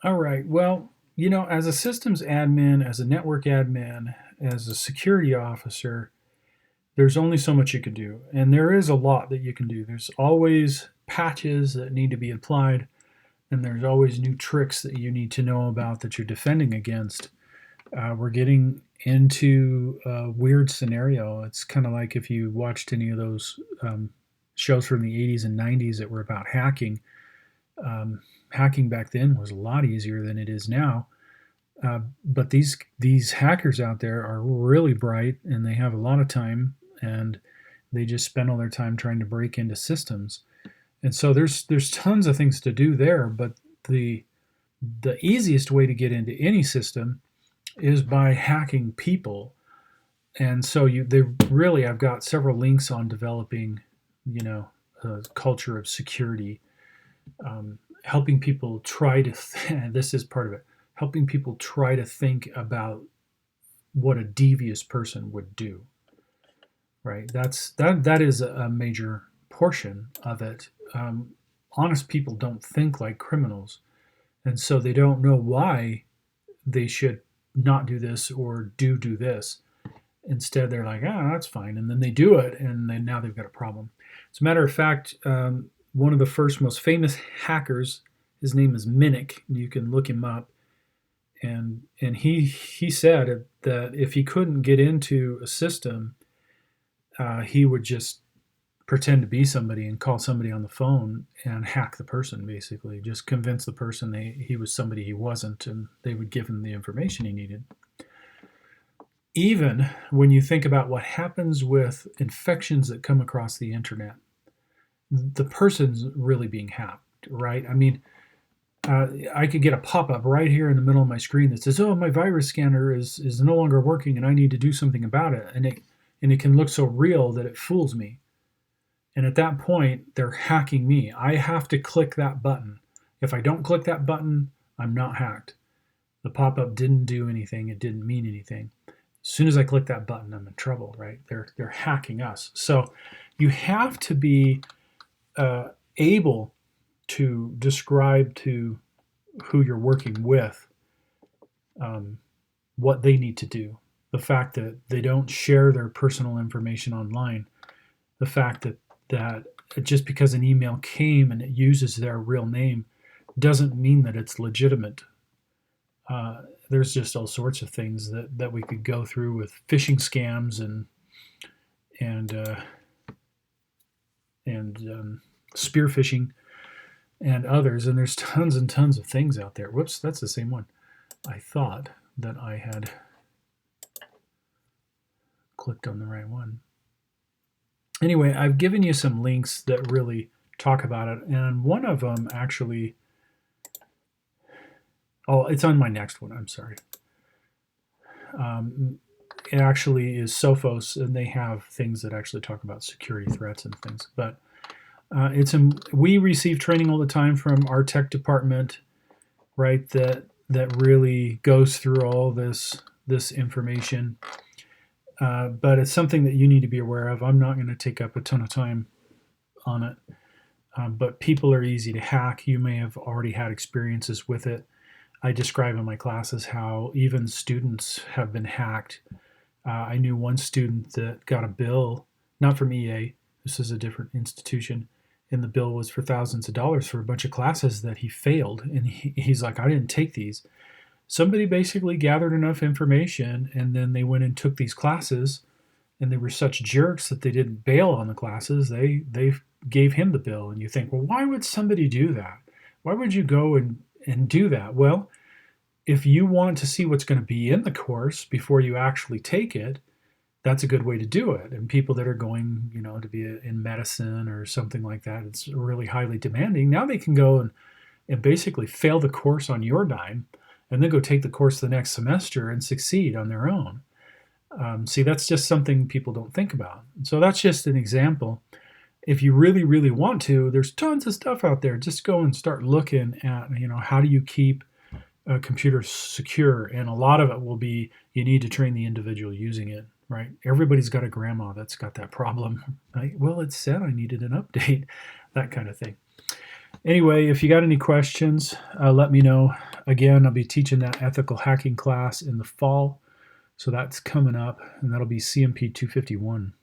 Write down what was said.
All right. Well, as a systems admin, as a network admin, as a security officer, there's only so much you can do. And there is a lot that you can do. There's always patches that need to be applied, and there's always new tricks that you need to know about that you're defending against. We're getting into a weird scenario. It's kind of like if you watched any of those shows from the 80s and 90s that were about hacking. Hacking back then was a lot easier than it is now. But these hackers out there are really bright, and they have a lot of time, and they just spend all their time trying to break into systems. And so there's tons of things to do there. But the the easiest way to get into any system is by hacking people. And so they really, I've got several links on developing, a culture of security, helping people try to this is part of it, helping people try to think about what a devious person would do. Right? That is a major portion of it. Honest people don't think like criminals, and so they don't know why they should not do this or do this. Instead, they're like, that's fine, and then they do it, and then now they've got a problem. As a matter of fact, one of the first most famous hackers, his name is Minnick. You can look him up, and he said that if he couldn't get into a system, he would just pretend to be somebody and call somebody on the phone and hack the person, basically just convince the person he was somebody he wasn't, and they would give him the information he needed. Even when you think about what happens with infections that come across the internet, the person's really being hacked, right? I mean, I could get a pop-up right here in the middle of my screen that says, "Oh, my virus scanner is no longer working, and I need to do something about it." And it can look so real that it fools me. And at that point, they're hacking me. I have to click that button. If I don't click that button, I'm not hacked. The pop-up didn't do anything. It didn't mean anything. As soon as I click that button, I'm in trouble, right? They're hacking us. So you have to be able to describe to who you're working with what they need to do. The fact that they don't share their personal information online. The fact that just because an email came and it uses their real name doesn't mean that it's legitimate. There's just all sorts of things that we could go through with phishing scams and spear phishing and others. And there's tons and tons of things out there. Whoops, that's the same one. I thought that I had clicked on the right one. Anyway, I've given you some links that really talk about it, and one of them actually, it's on my next one, I'm sorry. It actually is Sophos, and they have things that actually talk about security threats and things. But we receive training all the time from our tech department, right? That really goes through all this information. But it's something that you need to be aware of. I'm not going to take up a ton of time on it. But people are easy to hack. You may have already had experiences with it. I describe in my classes how even students have been hacked. I knew one student that got a bill, not from EA, this is a different institution, and the bill was for thousands of dollars for a bunch of classes that he failed. And he's like, I didn't take these. Somebody basically gathered enough information, and then they went and took these classes, and they were such jerks that they didn't bail on the classes. They gave him the bill. And you think, well, why would somebody do that? Why would you go and do that? Well, if you want to see what's going to be in the course before you actually take it, that's a good way to do it. And people that are going, to be in medicine or something like that, it's really highly demanding. Now they can go and basically fail the course on your dime and then go take the course the next semester and succeed on their own. See, that's just something people don't think about. So that's just an example. If you really, really want to, there's tons of stuff out there. Just go and start looking at, how do you keep a computer secure? And a lot of it will be, you need to train the individual using it, right? Everybody's got a grandma that's got that problem, right? Well, it said I needed an update, that kind of thing. Anyway, if you got any questions, let me know. again, I'll be teaching that ethical hacking class in the fall. So that's coming up, and that'll be CMP 251.